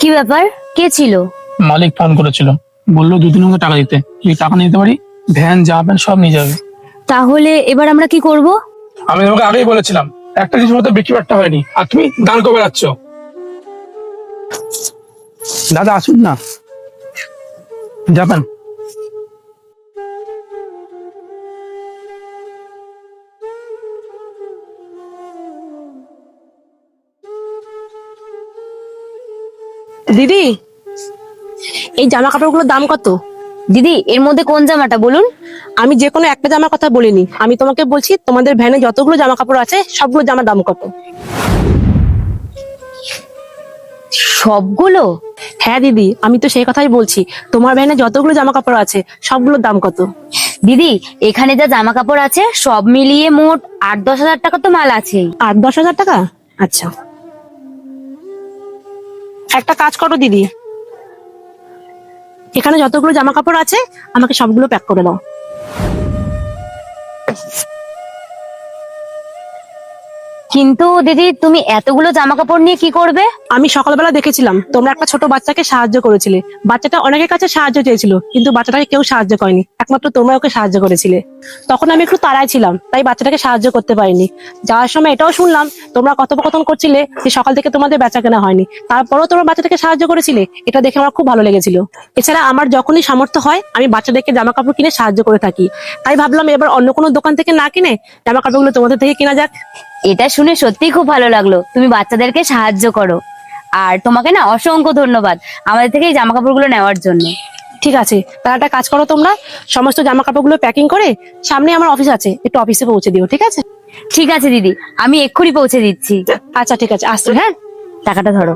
কি ব্যাপার? কে ছিল? মালিক ফোন করেছিল, বললো 2 দিনের মধ্যে টাকা দিতে। যদি টাকা নিতে পারি ভ্যান যা প্যান সব নিয়ে যাবে। তাহলে এবার আমরা কি করব? আমি তোমাকে আগেই বলেছিলাম একটা জিনিস মতো বিক্রি বাট্টা হয়নি, আর তুমি দান করে বেড়াচ্ছ। দাদা আসুন না, যাবেন। দিদি, এই জামা কাপড়গুলোর দাম কত? দিদি, এর মধ্যে কোন জামাটা বলুন? আমি যে কোনো একটা জামার কথা বলিনি, আমি তোমাকে বলছি তোমাদের ভ্যানে যতগুলো জামা কাপড় আছে সবগুলো জামার দাম কত? সবগুলো? হ্যাঁ দিদি, আমি তো সেই কথাই বলছি, তোমার ভ্যানে যতগুলো জামা কাপড় আছে সবগুলোর দাম কত? দিদি, এখানে যা জামা কাপড় আছে সব মিলিয়ে মোট 8-10 হাজার টাকা তো মাল আছেই। 8-10 হাজার টাকা? আচ্ছা, একটা কাজ করো দিদি, এখানে যতগুলো জামা কাপড় আছে আমাকে সবগুলো প্যাক করে দাও। কিন্তু দিদি, তুমি এতগুলো জামা কাপড় নিয়ে কি করবে? আমি সকালবেলা দেখেছিলাম তোমরা একটা ছোট বাচ্চাকে সাহায্য করেছিলে। বাচ্চাটা অনেকের কাছে সাহায্য চেয়েছিল, কিন্তু বাচ্চাটাকে কেউ সাহায্য করেনি, একমাত্র তোমরা ওকে সাহায্য করেছিলে। তখন আমি একটু তাড়ায় ছিলাম, তাই বাচ্চাটাকে সাহায্য করতে পারিনি। যাওয়ার সময় এটাও শুনলাম তোমরা কথোপকথন করছিলে যে সকাল থেকে তোমাদের বেচা কেনা হয়নি, তারপরেও তোমরা বাচ্চাটাকে সাহায্য করেছিলে। এটা দেখে আমার খুব ভালো লেগেছিল। এছাড়া আমার যখনই সামর্থ্য হয় আমি বাচ্চাদেরকে জামা কাপড় কিনে সাহায্য করে থাকি, তাই ভাবলাম এবার অন্য কোনো দোকান থেকে না কিনে জামা কাপড়গুলো তোমাদের থেকে কেনা যাক। এটা শুনে সত্যিই খুব ভালো লাগলো, তুমি বাচ্চাদেরকে সাহায্য করো। আর তোমাকে না অসংখ্য ধন্যবাদ আমাদের থেকে এই জামা কাপড়গুলো নেওয়ার জন্য। ঠিক আছে, তাহলে একটা কাজ করো, তোমরা সমস্ত জামা কাপড়গুলো প্যাকিং করে সামনে আমার অফিস আছে, একটু অফিসে পৌঁছে দিও, ঠিক আছে? ঠিক আছে দিদি, আমি এক্ষুনি পৌঁছে দিচ্ছি। আচ্ছা ঠিক আছে, আসছো? হ্যাঁ, টাকাটা ধরো।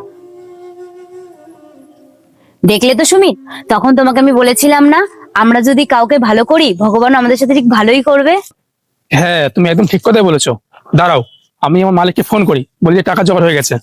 দেখলে তো সুমিত, তখন তোমাকে আমি বলেছিলাম না, আমরা যদি কাউকে ভালো করি ভগবান আমাদের সাথে ঠিক ভালোই করবে। হ্যাঁ, তুমি একদম ঠিক কথাই বলেছো। দাঁড়াও, আমি আমার মালিককে ফোন করি, বলি যে টাকা জোগাড় হয়ে গেছে।